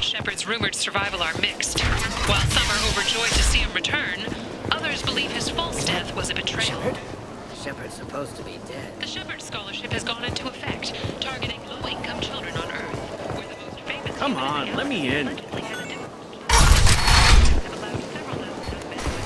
about Shepard's rumored survival are mixed. While some are overjoyed to see him return, others believe his false death was a betrayal. Shepard? Shepard's supposed to be dead. The Shepard Scholarship has gone into effect, targeting low-income children on Earth, where the most famous... Come on, let me in. allegedly has a have allowed several dozen young men away.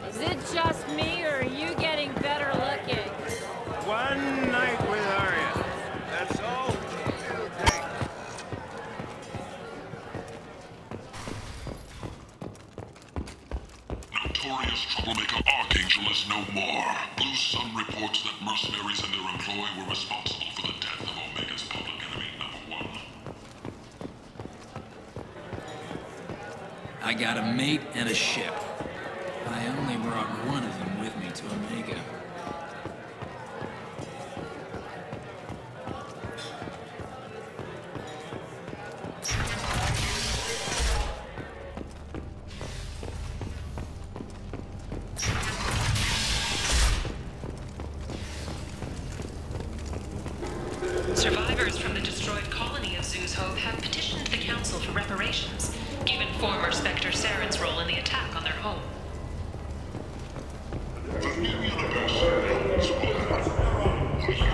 Is it just me, or are you getting better looking? One night with Arya. That's all it'll take. Notorious troublemaker Archangel is no more. Blue Sun reports that mercenaries and their employ were responsible for the death of Omega's public enemy #1. I got a mate and a ship. I only brought one of them with me to Omega. Survivors from the destroyed colony of Zoo's Hope have petitioned the Council for reparations, given former Spectre Saren's role in the attack on their home. The new universe owns What do you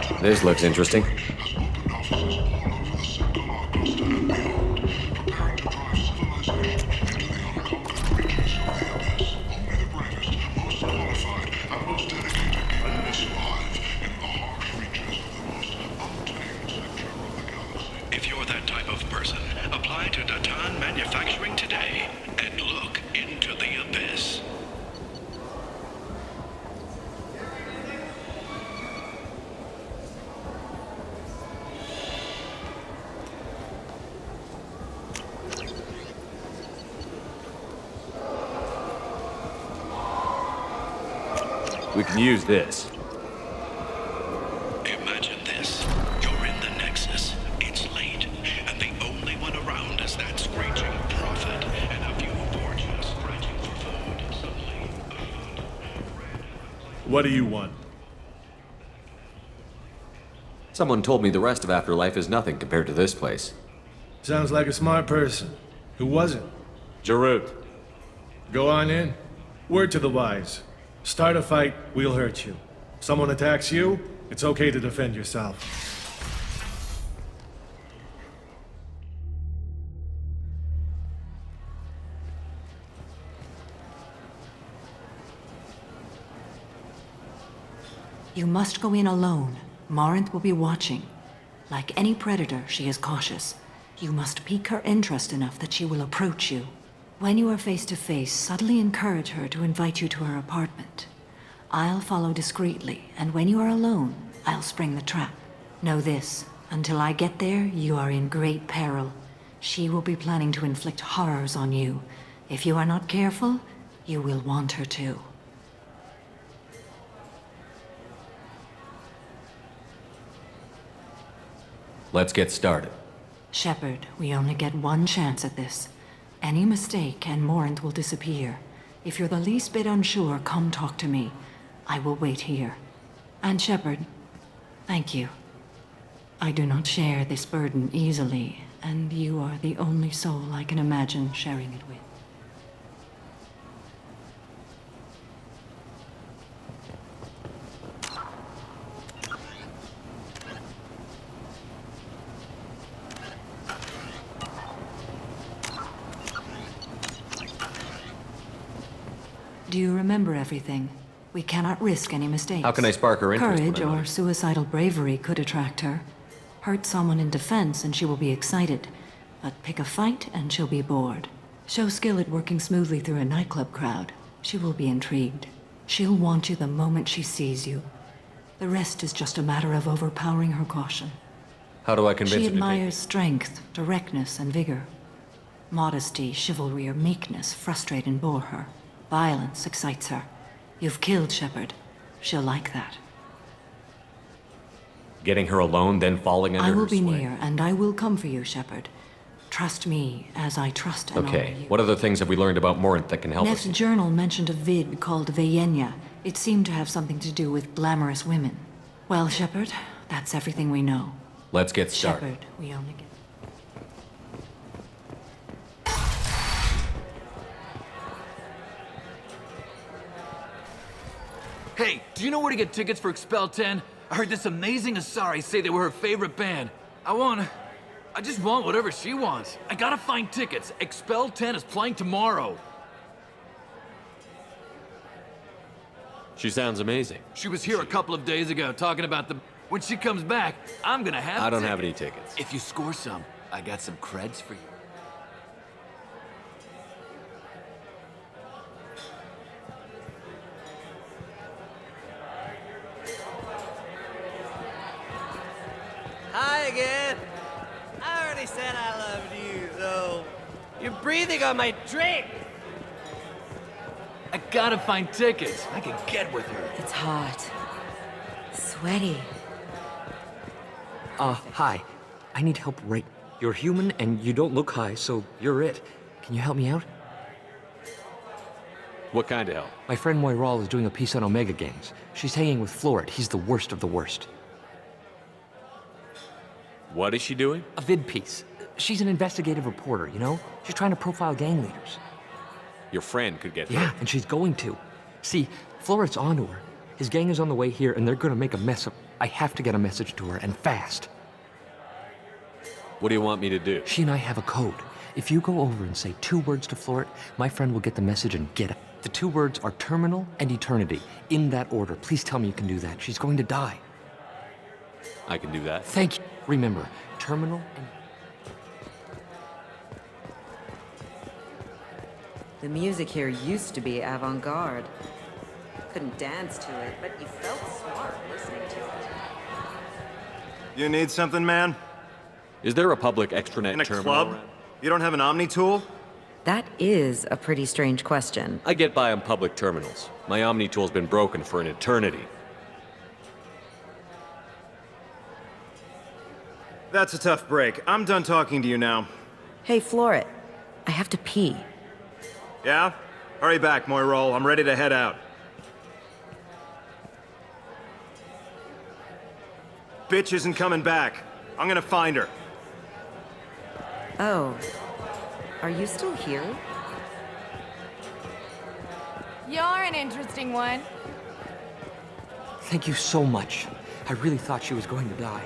want? This looks interesting. Has opened offices all over the Sector Coast and beyond, preparing to drive civilization into the unconquered reaches of the abyss. Only the bravest, most qualified, and most dedicated can survive in the harsh reaches of the most untamed sector of the galaxy. If you're that type of person, apply to Datan Manufacturing today and look into the abyss. We can use this. Imagine this. You're in the Nexus. It's late, and the only one around is that screeching prophet and a few torches scratching for food. Suddenly, What do you want? Someone told me the rest of Afterlife is nothing compared to this place. Sounds like a smart person. Who was it? Jarut. Go on in. Word to the wise. Start a fight, we'll hurt you. Someone attacks you, it's okay to defend yourself. You must go in alone. Morinth will be watching. Like any predator, she is cautious. You must pique her interest enough that she will approach you. When you are face to face, subtly encourage her to invite you to her apartment. I'll follow discreetly, and when you are alone, I'll spring the trap. Know this, until I get there, you are in great peril. She will be planning to inflict horrors on you. If you are not careful, you will want her to. Let's get started. Shepard, we only get one chance at this. Any mistake and Morinth will disappear. If you're the least bit unsure, come talk to me. I will wait here. And Shepard, thank you. I do not share this burden easily, and you are the only soul I can imagine sharing it with. Do you remember everything? We cannot risk any mistakes. How can I spark her interest when Courage I'm or not- suicidal bravery could attract her. Hurt someone in defense and she will be excited. But pick a fight and she'll be bored. Show skill at working smoothly through a nightclub crowd. She will be intrigued. She'll want you the moment she sees you. The rest is just a matter of overpowering her caution. How do I convince She her to take admires it? strength, directness, and vigor. Modesty, chivalry, or meekness frustrate and bore her. Violence excites her. You've killed Shepard. She'll like that. Getting her alone, then falling under I will her be sway. near, and I will come for you, Shepard. Trust me, as I trust and honor Okay, you. what other things have we learned about Morinth that can help Neff's us? journal mentioned a vid called Veyenya. It seemed to have something to do with glamorous women. Well, Shepard, that's everything we know. Let's get started. Shepard, we only get... Hey, do you know where to get tickets for Expel 10? I heard this amazing Asari say they were her favorite band. I just want whatever she wants. I gotta find tickets. Expel 10 is playing tomorrow. She sounds amazing. She was here a couple of days ago talking about the... When she comes back, I'm gonna have I don't tickets. have any tickets. If you score some, I got some creds for you. Hi again. I already said I loved you, though. You're breathing on my drink. I gotta find tickets. I can get with her. It's hot. Sweaty. Hi. I need help right... You're human and you don't look high, so you're it. Can you help me out? What kind of help? My friend Moiral is doing a piece on Omega Gangs. She's hanging with Floret. He's the worst of the worst. What is she doing? A vid piece. She's an investigative reporter, you know? She's trying to profile gang leaders. Your friend could get Yeah, hurt. and she's going to. See, Floret's onto her. His gang is on the way here, and they're gonna make a mess of... I have to get a message to her, and fast. What do you want me to do? She and I have a code. If you go over and say 2 words to Floret, my friend will get the message and get it. The 2 words are terminal and eternity. In that order. Please tell me you can do that. She's going to die. I can do that. Thank you. Remember, terminal and... The music here used to be avant-garde. Couldn't dance to it, but you felt smart listening to it. You need something, man? Is there a public extranet In a terminal club? around? You don't have an Omni tool? That is a pretty strange question. I get by on public terminals. My Omni tool's been broken for an eternity. That's a tough break. I'm done talking to you now. Hey, Floret. I have to pee. Yeah? Hurry back, Moiral. I'm ready to head out. Bitch isn't coming back. I'm gonna find her. Oh. Are you still here? You're an interesting one. Thank you so much. I really thought she was going to die.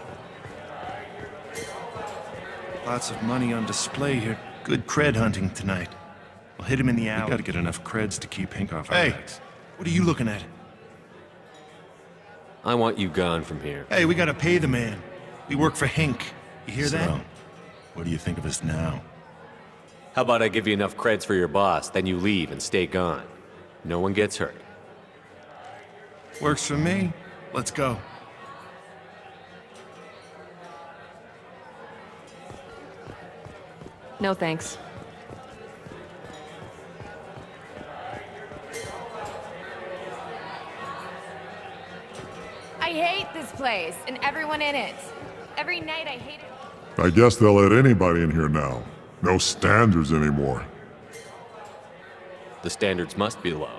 Lots of money on display here. Good cred hunting tonight. We'll hit him in the alley. We gotta get enough creds to keep Hank off our backs. What are you looking at? I want you gone from here. Hey, we gotta pay the man. We work for Hank. You hear that? What do you think of us now? How about I give you enough creds for your boss, then you leave and stay gone. No one gets hurt. Works for me. Let's go. No, thanks. I hate this place and everyone in it. Every night I hate it. I guess they'll let anybody in here now. No standards anymore. The standards must be low.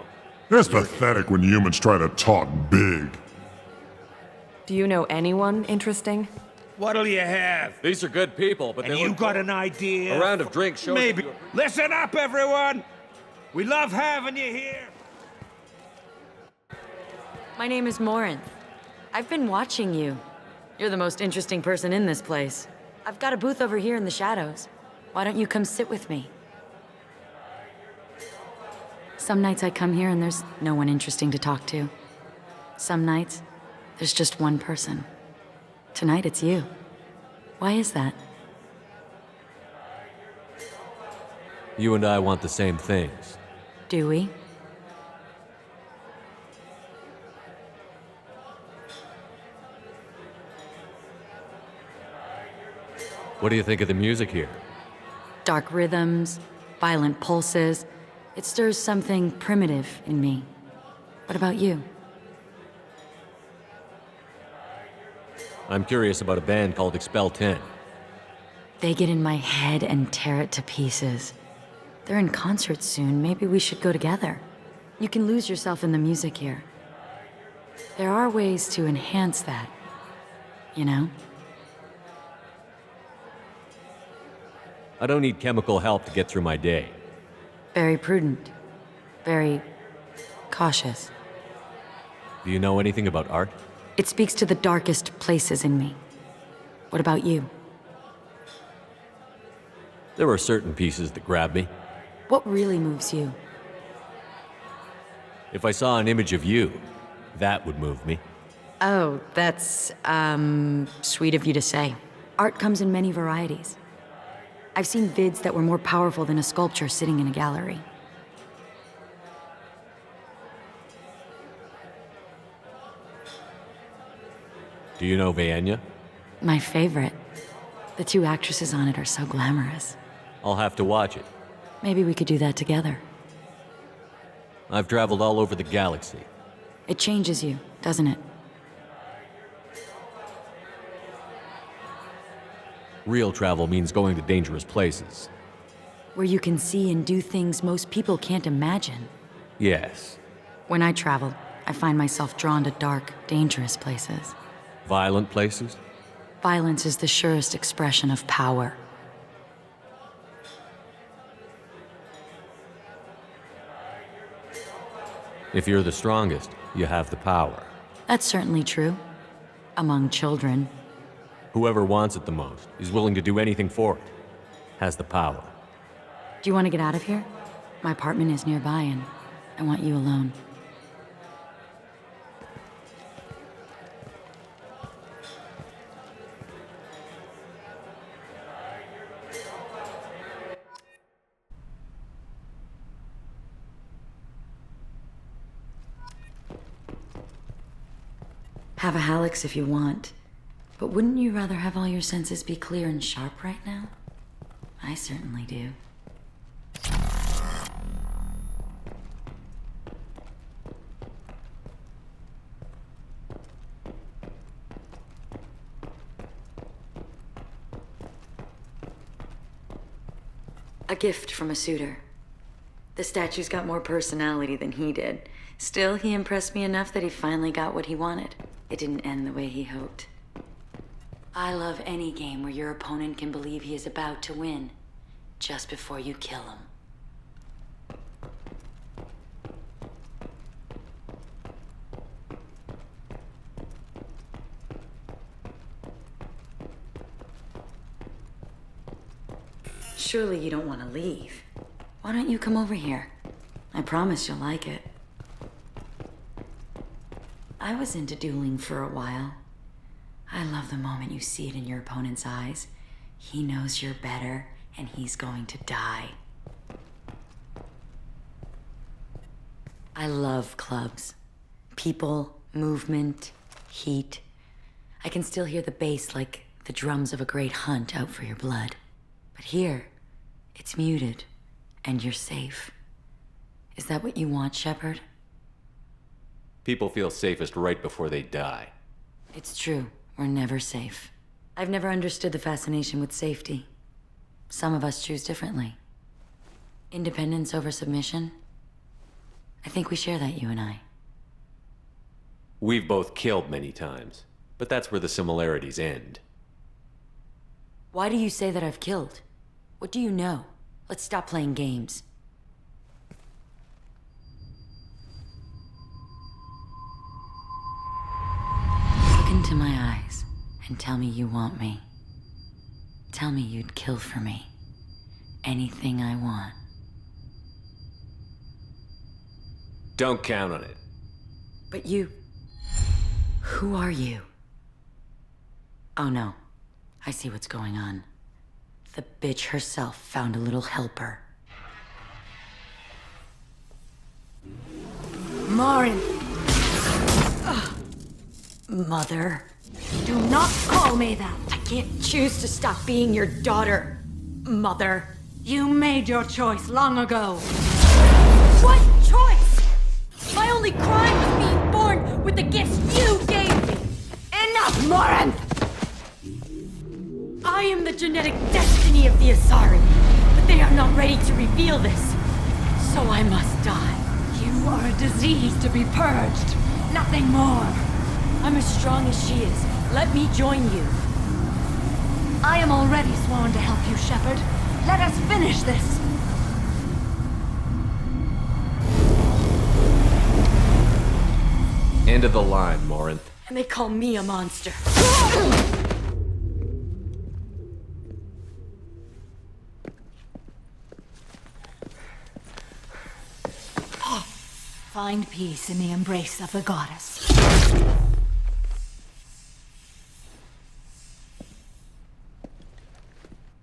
It's pathetic when humans try to talk big. Do you know anyone interesting? What'll you have? These are good people, but And they you look got an idea? A round of drinks shows Maybe. that you- Listen up, everyone! We love having you here! My name is Morinth. I've been watching you. You're the most interesting person in this place. I've got a booth over here in the shadows. Why don't you come sit with me? Some nights I come here and there's no one interesting to talk to. Some nights, there's just one person. Tonight it's you. Why is that? You and I want the same things. Do we? What do you think of the music here? Dark rhythms, violent pulses. It stirs something primitive in me. What about you? I'm curious about a band called Expel 10. They get in my head and tear it to pieces. They're in concert soon. Maybe we should go together. You can lose yourself in the music here. There are ways to enhance that, you know? I don't need chemical help to get through my day. Very prudent. Very cautious. Do you know anything about art? It speaks to the darkest places in me. What about you? There are certain pieces that grab me. What really moves you? If I saw an image of you, that would move me. Oh, that's, sweet of you to say. Art comes in many varieties. I've seen vids that were more powerful than a sculpture sitting in a gallery. Do you know Vaenya? My favorite. The two actresses on it are so glamorous. I'll have to watch it. Maybe we could do that together. I've traveled all over the galaxy. It changes you, doesn't it? Real travel means going to dangerous places. Where you can see and do things most people can't imagine. Yes. When I travel, I find myself drawn to dark, dangerous places. Violent places? Violence is the surest expression of power. If you're the strongest, you have the power. That's certainly true. Among children. Whoever wants it the most is willing to do anything for it. Has the power. Do you want to get out of here? My apartment is nearby and I want you alone. Have a Hallex if you want. But wouldn't you rather have all your senses be clear and sharp right now? I certainly do. A gift from a suitor. The statue's got more personality than he did. Still, he impressed me enough that he finally got what he wanted. It didn't end the way he hoped. I love any game where your opponent can believe he is about to win, just before you kill him. Surely you don't want to leave. Why don't you come over here? I promise you'll like it. I was into dueling for a while. I love the moment you see it in your opponent's eyes. He knows you're better, and he's going to die. I love clubs. People, movement, heat. I can still hear the bass like the drums of a great hunt out for your blood. But here, it's muted, and you're safe. Is that what you want, Shepard? People feel safest right before they die. It's true. We're never safe. I've never understood the fascination with safety. Some of us choose differently. Independence over submission? I think we share that, you and I. We've both killed many times, but that's where the similarities end. Why do you say that I've killed? What do you know? Let's stop playing games. Look into my eyes and tell me you want me. Tell me you'd kill for me. Anything I want. Don't count on it. But you... Who are you? Oh no. I see what's going on. The bitch herself found a little helper. Morin! Mother. Do not call me that! I can't choose to stop being your daughter, Mother. You made your choice long ago. What choice? My only crime was being born with the gifts you gave me. Enough, Morin! I am the genetic destiny of the Asari, but they are not ready to reveal this. So I must die. You are a disease to be purged. Nothing more. I'm as strong as she is. Let me join you. I am already sworn to help you, Shepard. Let us finish this. End of the line, Morinth. And they call me a monster. Find peace in the embrace of the goddess.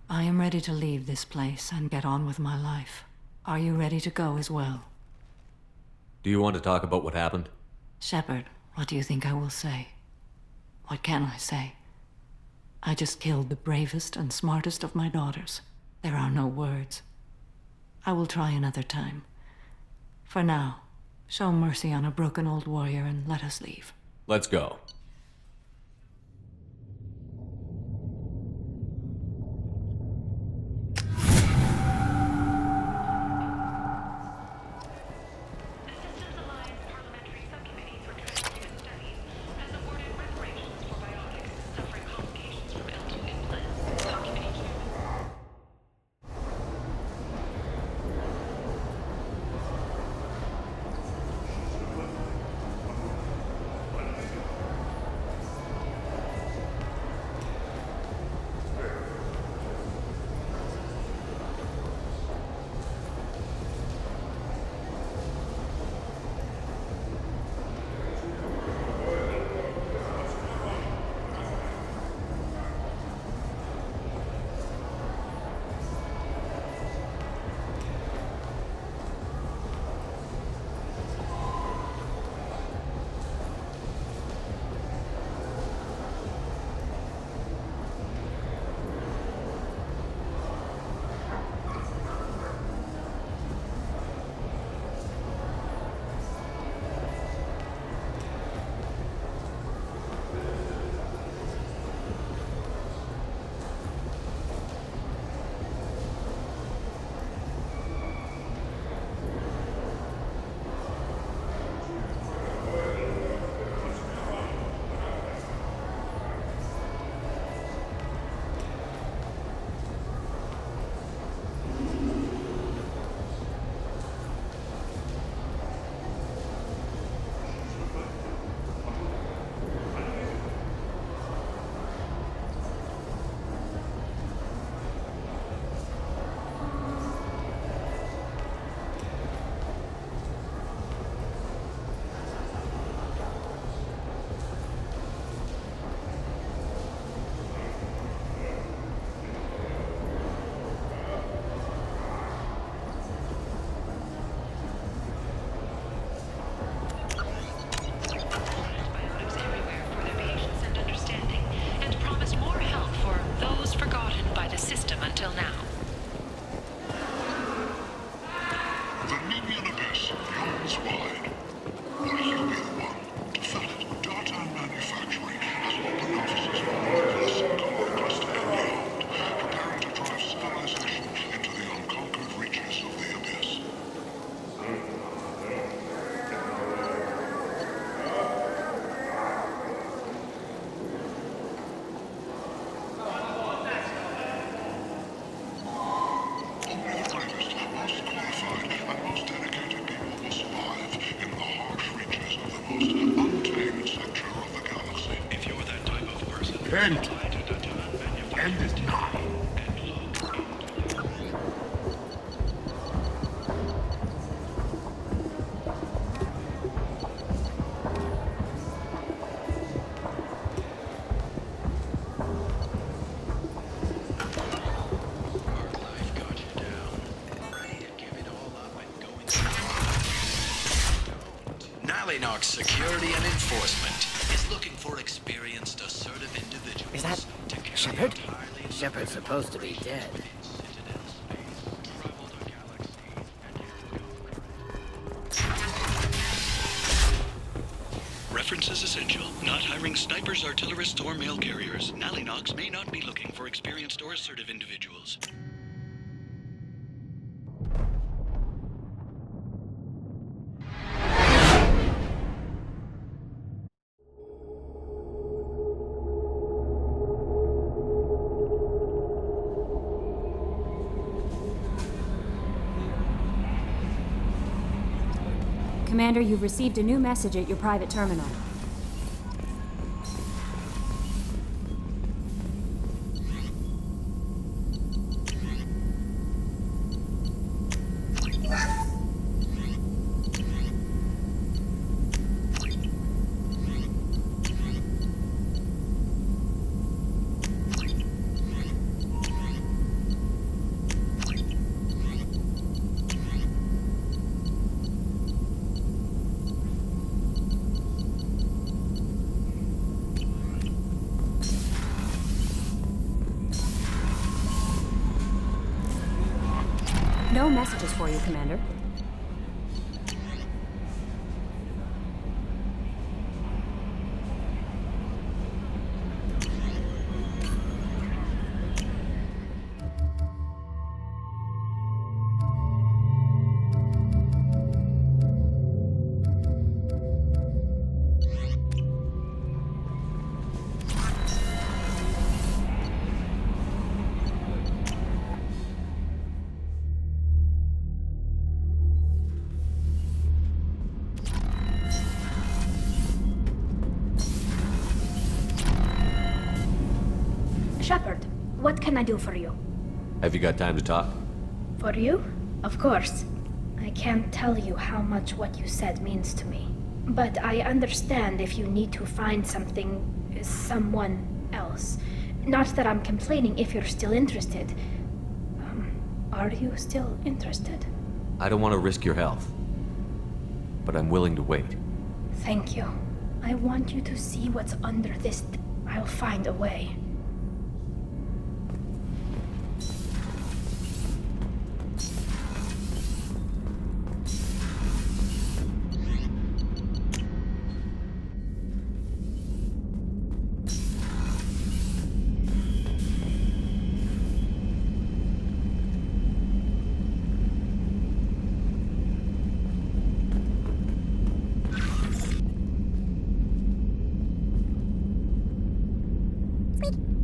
I am ready to leave this place and get on with my life. Are you ready to go as well? Do you want to talk about what happened? Shepard, what do you think I will say? What can I say? I just killed the bravest and smartest of my daughters. There are no words. I will try another time. For now, show mercy on a broken old warrior and let us leave. Let's go. End. End it now. Security and Enforcement is looking for experienced, assertive individuals. Is that Shepard? Shepard's supposed to be dead. Reference is essential. Not hiring snipers, artillerists, or mail carriers. Nalinox may not be looking for experienced or assertive individuals. Commander, you've received a new message at your private terminal. No messages for you, Commander. Shepard, what can I do for you? Have you got time to talk? For you? Of course. I can't tell you how much what you said means to me. But I understand if you need to find someone else. Not that I'm complaining if you're still interested. Are you still interested? I don't want to risk your health, but I'm willing to wait. Thank you. I want you to see what's under this. I'll find a way. Sweet.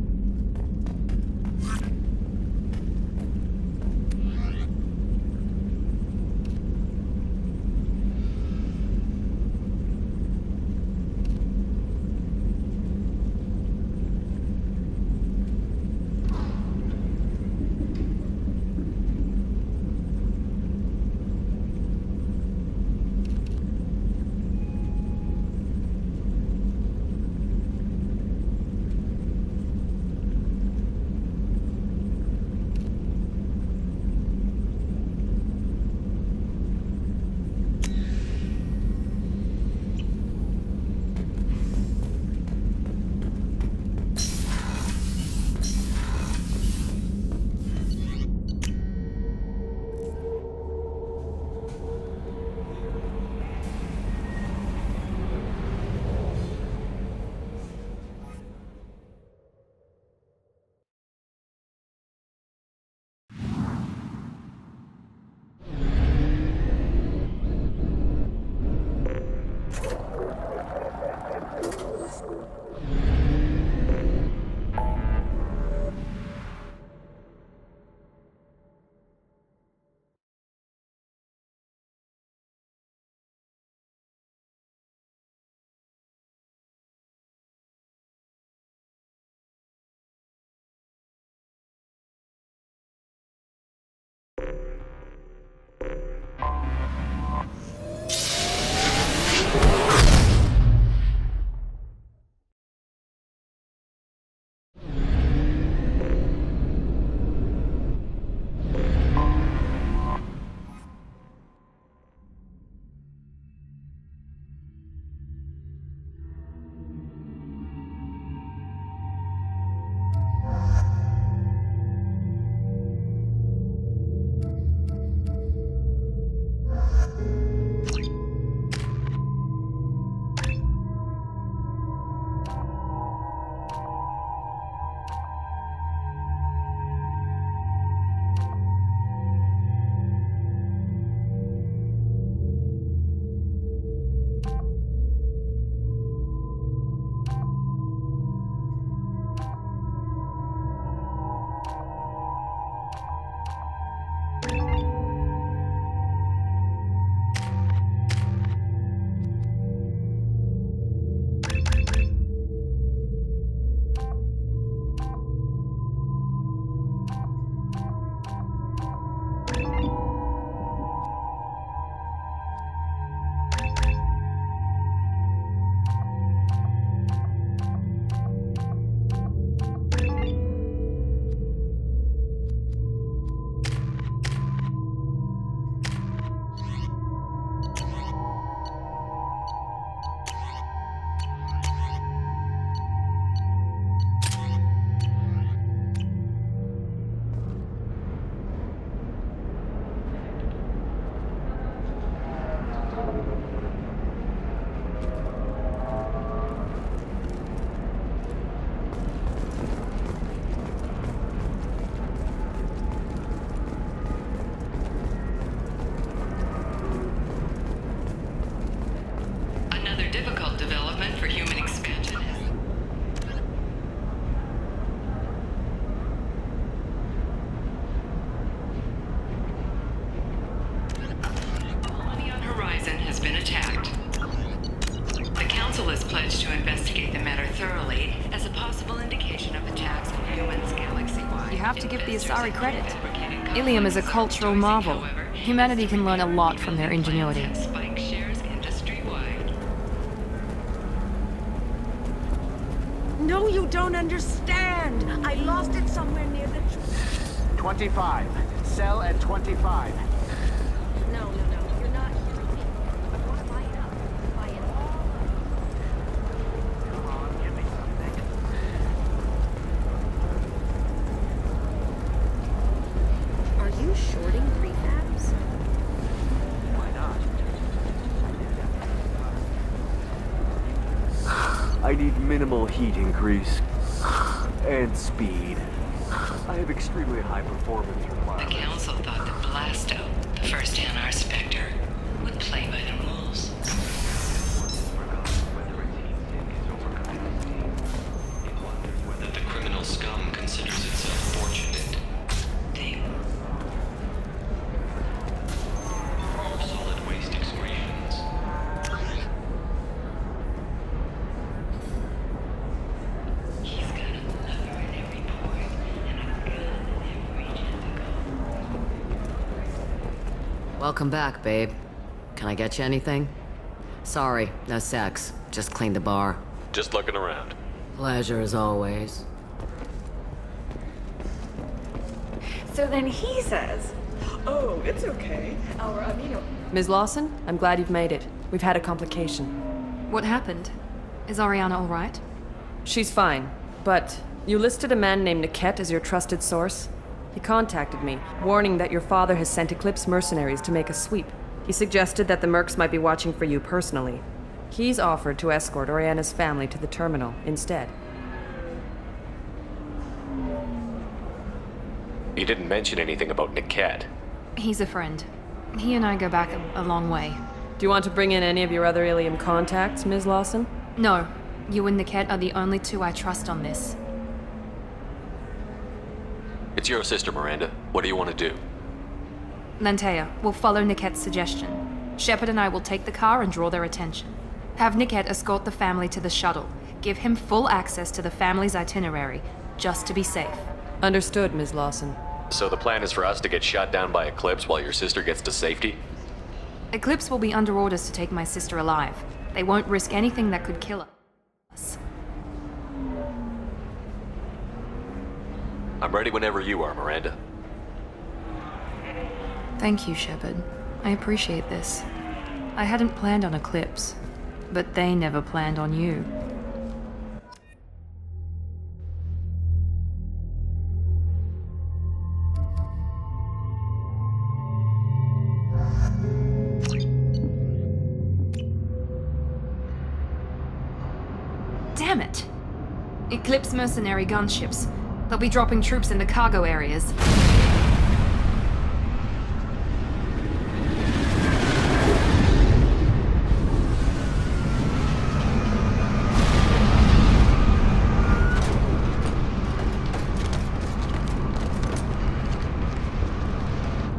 have to give the Asari credit. Ilium is a cultural marvel. Humanity can learn a lot from their ingenuity. Spike shares industry-wide. No, you don't understand. I lost it somewhere near the... 25. Sell at 25. No, you're not hearing me. I want to buy it up. Buy it all. Come on, give me something. Are you shorting prefabs? Why not? I need minimal heat increase. And speed. I have extremely high performance The requirements. council thought that Blasto, the first NR Spectre, would play by the rules. It wonders whether the criminal scum considers itself fortunate. Or solid waste excretions. He's got a lever in every port and a gun in every tentacle. Welcome back, babe. Can I get you anything? Sorry, no sex. Just cleaned the bar. Just looking around. Pleasure as always. So then he says, "Oh, it's okay. Our amino..." Ms. Lawson, I'm glad you've made it. We've had a complication. What happened? Is Ariana all right? She's fine, but you listed a man named Niket as your trusted source. He contacted me, warning that your father has sent Eclipse mercenaries to make a sweep. He suggested that the Mercs might be watching for you personally. He's offered to escort Oriana's family to the terminal instead. You didn't mention anything about Niket. He's a friend. He and I go back a long way. Do you want to bring in any of your other Ilium contacts, Ms. Lawson? No. You and Niket are the only two I trust on this. It's your sister, Miranda. What do you want to do? Lantea, we'll follow Niket's suggestion. Shepard and I will take the car and draw their attention. Have Niket escort the family to the shuttle. Give him full access to the family's itinerary, just to be safe. Understood, Ms. Lawson. So the plan is for us to get shot down by Eclipse while your sister gets to safety? Eclipse will be under orders to take my sister alive. They won't risk anything that could kill us. I'm ready whenever you are, Miranda. Thank you, Shepard. I appreciate this. I hadn't planned on Eclipse, but they never planned on you. Damn it! Eclipse mercenary gunships. They'll be dropping troops in the cargo areas.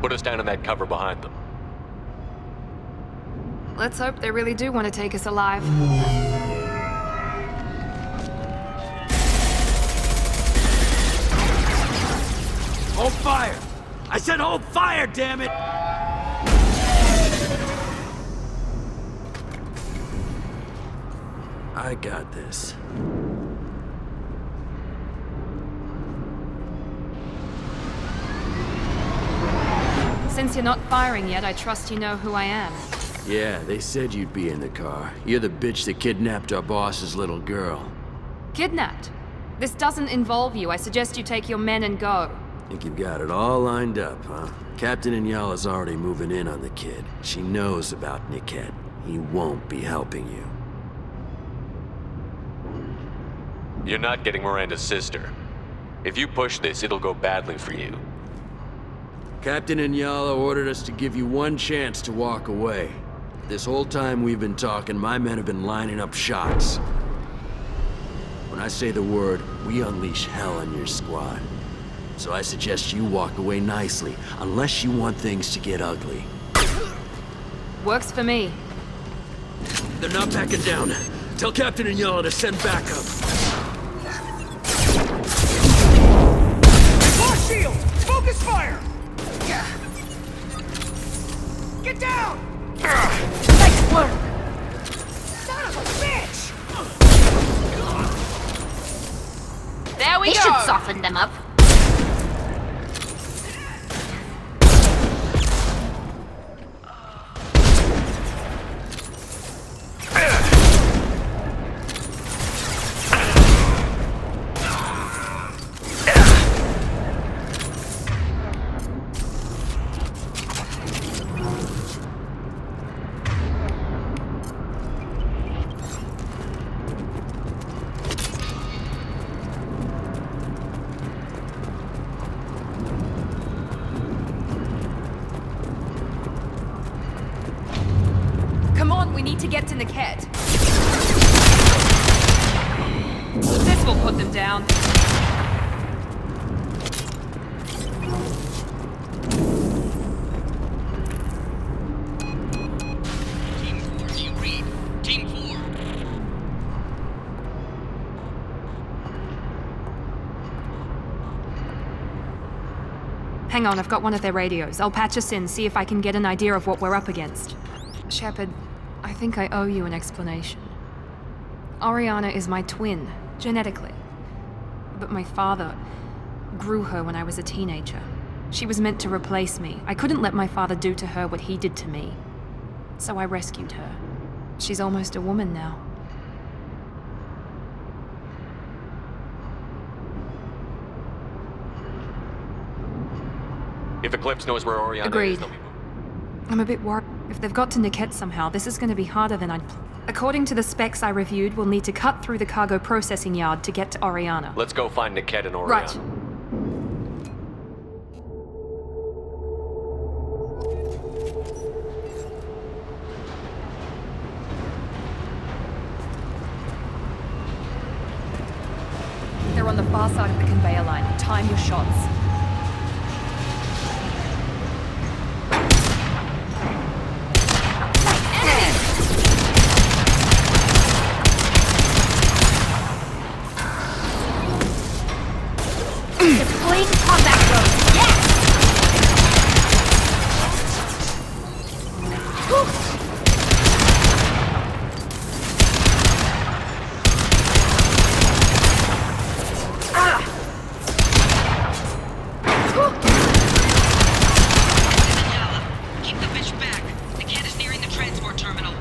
Put us down in that cover behind them. Let's hope they really do want to take us alive. Hold fire! I said hold fire, damn it! I got this. Since you're not firing yet, I trust you know who I am. Yeah, they said you'd be in the car. You're the bitch that kidnapped our boss's little girl. Kidnapped? This doesn't involve you. I suggest you take your men and go. Think you've got it all lined up, huh? Captain Inyala's already moving in on the kid. She knows about Niket. He won't be helping you. You're not getting Miranda's sister. If you push this, it'll go badly for you. Captain Inyala ordered us to give you one chance to walk away. This whole time we've been talking, my men have been lining up shots. When I say the word, we unleash hell on your squad. So I suggest you walk away nicely, unless you want things to get ugly. Works for me. They're not backing down. Tell Captain Inyala to send backup. Watch shield! Focus fire! Get down! Nice work! Son of a bitch! There we go! Should soften them up. We need to get to Niket. This will put them down. Team 4, do you read? Team 4. Hang on, I've got one of their radios. I'll patch us in, see if I can get an idea of what we're up against. Shepard, I think I owe you an explanation. Oriana is my twin, genetically. But my father grew her when I was a teenager. She was meant to replace me. I couldn't let my father do to her what he did to me. So I rescued her. She's almost a woman now. If Eclipse knows where Oriana Agreed. is, they'll be... I'm a bit worried. If they've got to Niket somehow, this is going to be harder than I'd... According to the specs I reviewed, we'll need to cut through the cargo processing yard to get to Oriana. Let's go find Niket and Oriana. Right. They're on the far side of the conveyor line. Time your shots. Deploying combat drone. Yes! Keep the bitch back. The kid is nearing the transport terminal.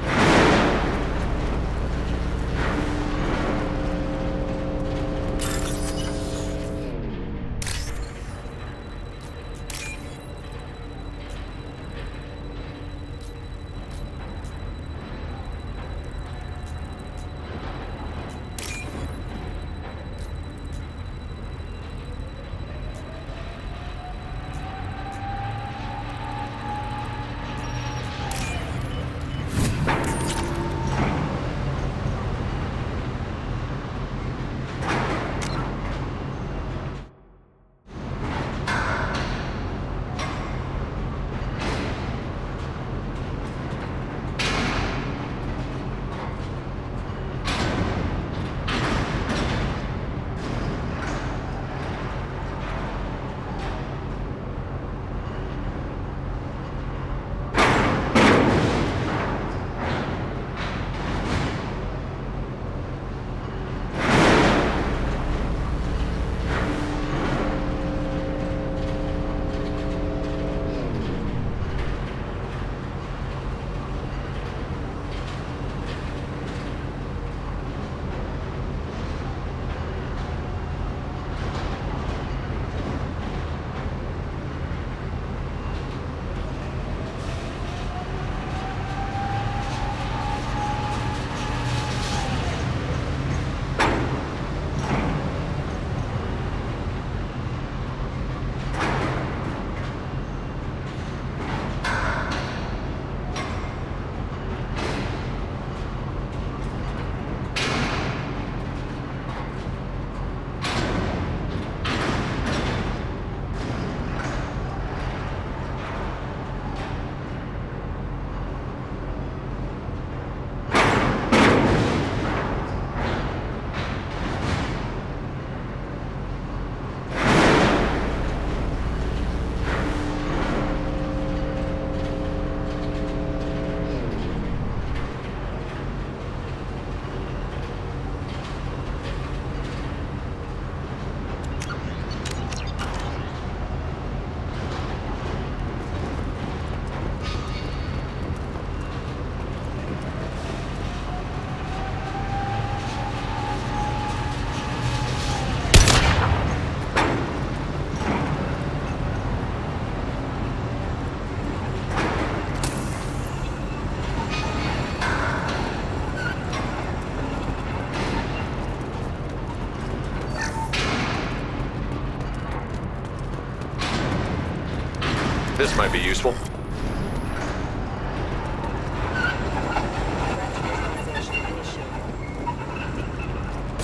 This might be useful.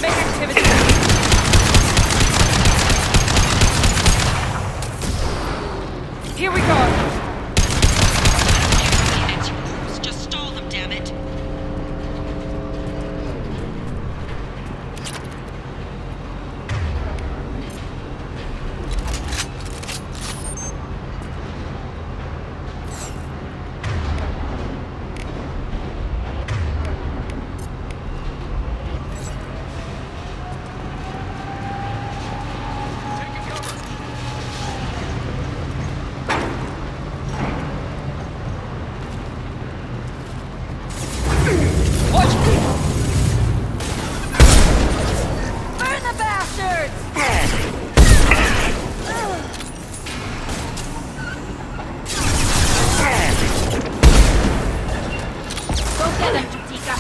Make activity. Here we go. Just stall them, damn it. Burn the bastards! Go get him, Tutika.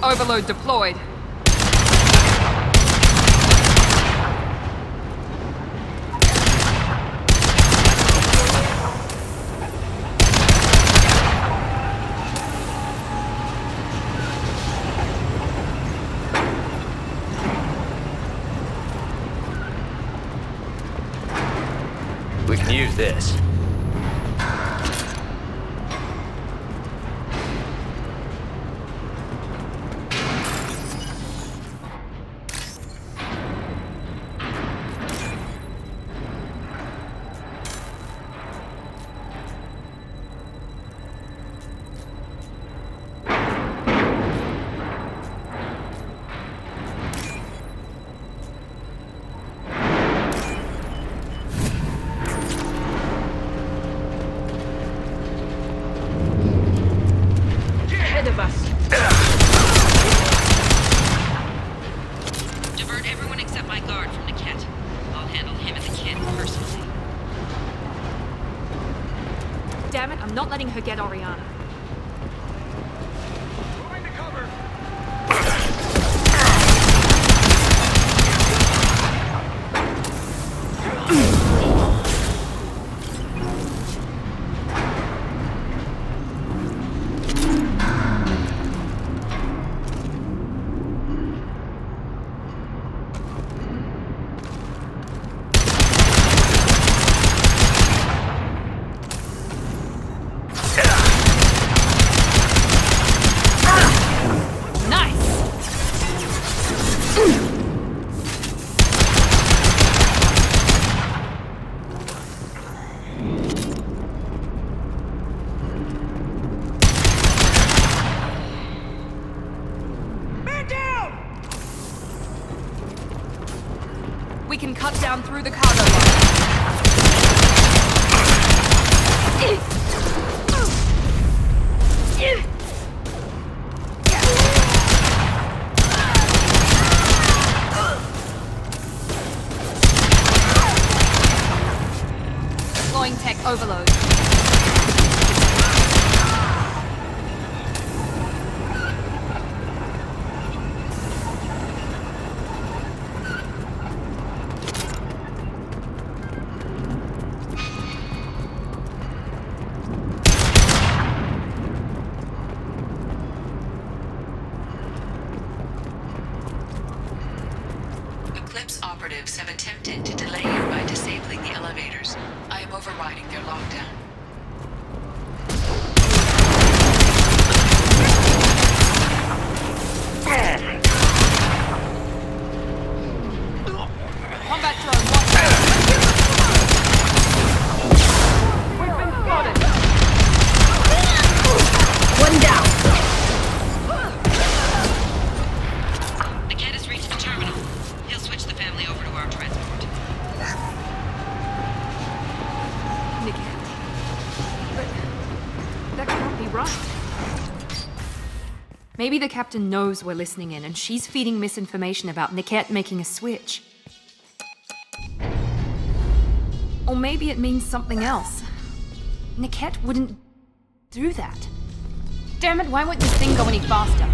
Overload deployed. We can use this. Ahead of us. Divert everyone except my guard from Niket. I'll handle him and the kid personally. Damn it, I'm not letting her get Oriana. We can cut down through the cargo Deploying tech overload. Eclipse operatives have attempted to delay you by disabling the elevators. I am overriding their lockdown. Combat drone, watch out! We've been spotted! One down. The kid has reached the terminal. He'll switch the family over to our transport. Niket, Maybe the captain knows we're listening in and she's feeding misinformation about Niket making a switch. Or maybe it means something else. Niket wouldn't do that. Damn it, why won't this thing go any faster?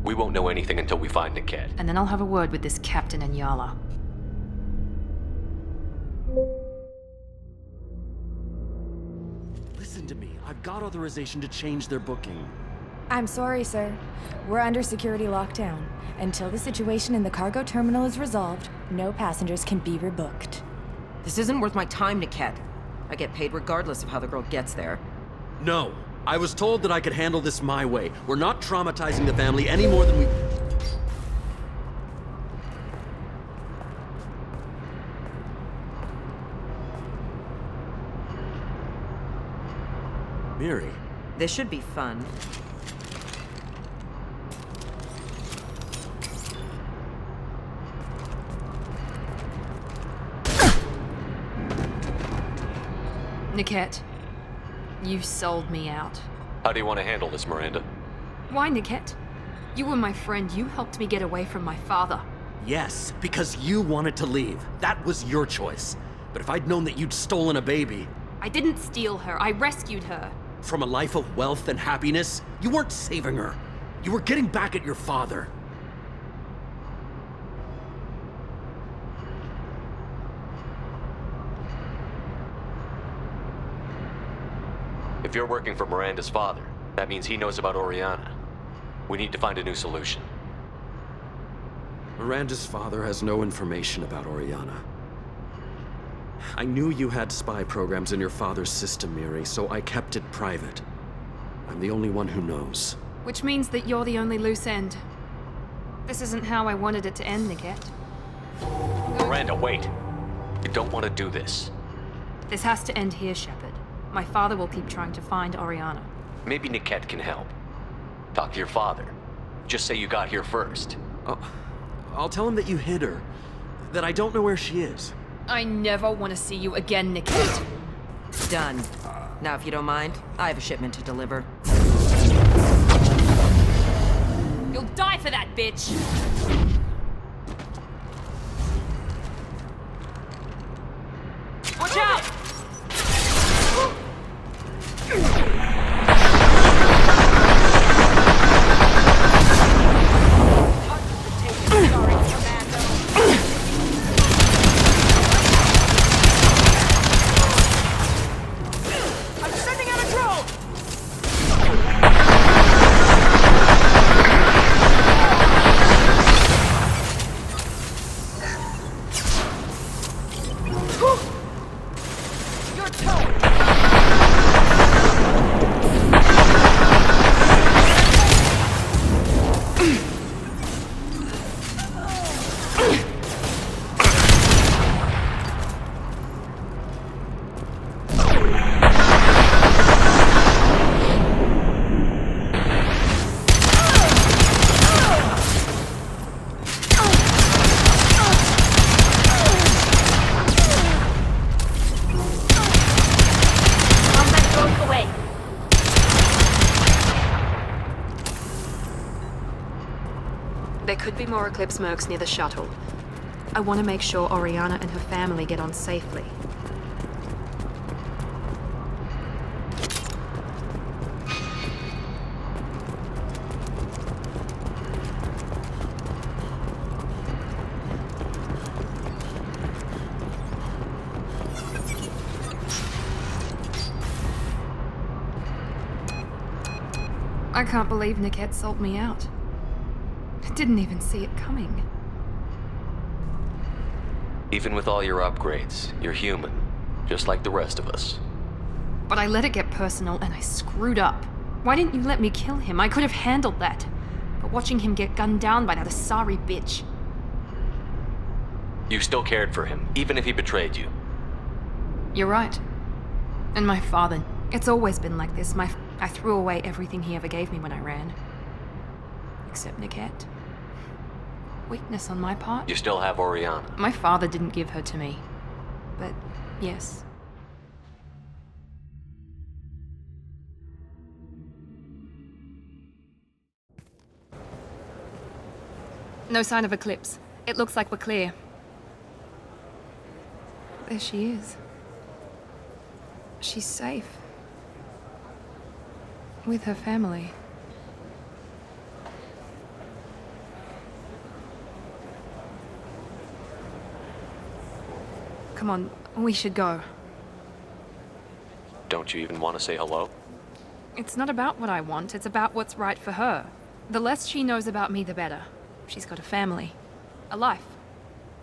We won't know anything until we find Niket. And then I'll have a word with this captain and Yala. Listen to me. I've got authorization to change their booking. I'm sorry, sir. We're under security lockdown. Until the situation in the cargo terminal is resolved, no passengers can be rebooked. This isn't worth my time, Niket. I get paid regardless of how the girl gets there. No. I was told that I could handle this my way. We're not traumatizing the family any more than we... Miri. This should be fun. Niket, you sold me out. How do you want to handle this, Miranda? Why, Niket? You were my friend. You helped me get away from my father. Yes, because you wanted to leave. That was your choice. But if I'd known that you'd stolen a baby... I didn't steal her. I rescued her. From a life of wealth and happiness, you weren't saving her. You were getting back at your father. If you're working for Miranda's father, that means he knows about Oriana. We need to find a new solution. Miranda's father has no information about Oriana. I knew you had spy programs in your father's system, Miri, so I kept it private. I'm the only one who knows. Which means that you're the only loose end. This isn't how I wanted it to end, Niket. Miranda, wait! You don't want to do this. This has to end here, Shepard. My father will keep trying to find Oriana. Maybe Niket can help. Talk to your father. Just say you got here first. I'll tell him that you hid her. That I don't know where she is. I never want to see you again, Niket. Done. Now, if you don't mind, I have a shipment to deliver. You'll die for that, bitch! Watch out! There could be more Eclipse mercs near the shuttle. I want to make sure Oriana and her family get on safely. I can't believe Niket sold me out. I didn't even see it coming. Even with all your upgrades, you're human, just like the rest of us. But I let it get personal and I screwed up. Why didn't you let me kill him? I could have handled that. But watching him get gunned down by that Asari bitch. You still cared for him, even if he betrayed you. You're right. And my father, it's always been like this. I threw away everything he ever gave me when I ran. Except Niket. Weakness on my part? You still have Oriana. My father didn't give her to me. But, yes. No sign of Eclipse. It looks like we're clear. There she is. She's safe. With her family. Come on, we should go. Don't you even want to say hello? It's not about what I want, it's about what's right for her. The less she knows about me, the better. She's got a family. A life.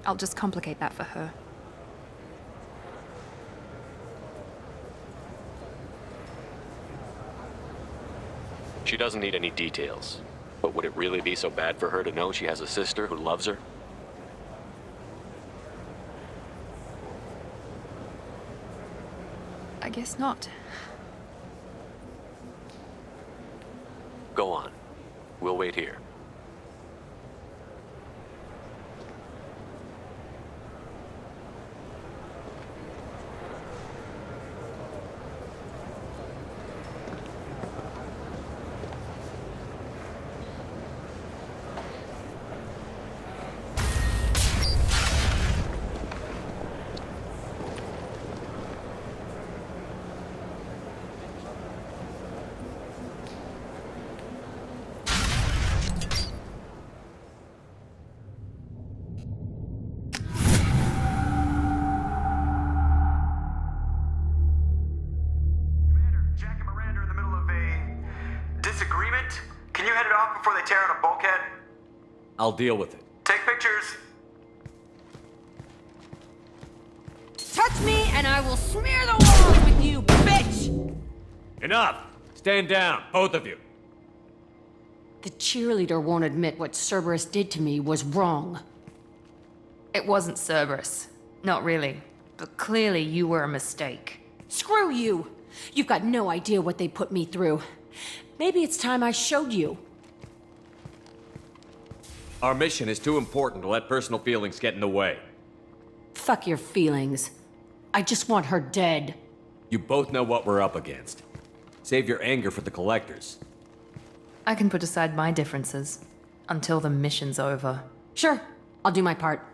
I'll just complicate that for her. She doesn't need any details. But would it really be so bad for her to know she has a sister who loves her? I guess not. Go on. We'll wait here. Disagreement? Can you head it off before they tear out a bulkhead? I'll deal with it. Take pictures. Touch me and I will smear the walls with you, bitch! Enough! Stand down, both of you. The cheerleader won't admit what Cerberus did to me was wrong. It wasn't Cerberus. Not really. But clearly you were a mistake. Screw you! You've got no idea what they put me through. Maybe it's time I showed you. Our mission is too important to let personal feelings get in the way. Fuck your feelings. I just want her dead. You both know what we're up against. Save your anger for the collectors. I can put aside my differences. Until the mission's over. Sure, I'll do my part.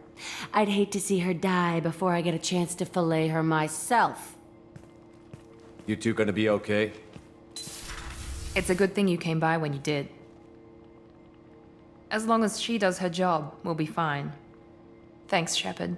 I'd hate to see her die before I get a chance to fillet her myself. You two gonna be okay? It's a good thing you came by when you did. As long as she does her job, we'll be fine. Thanks, Shepard.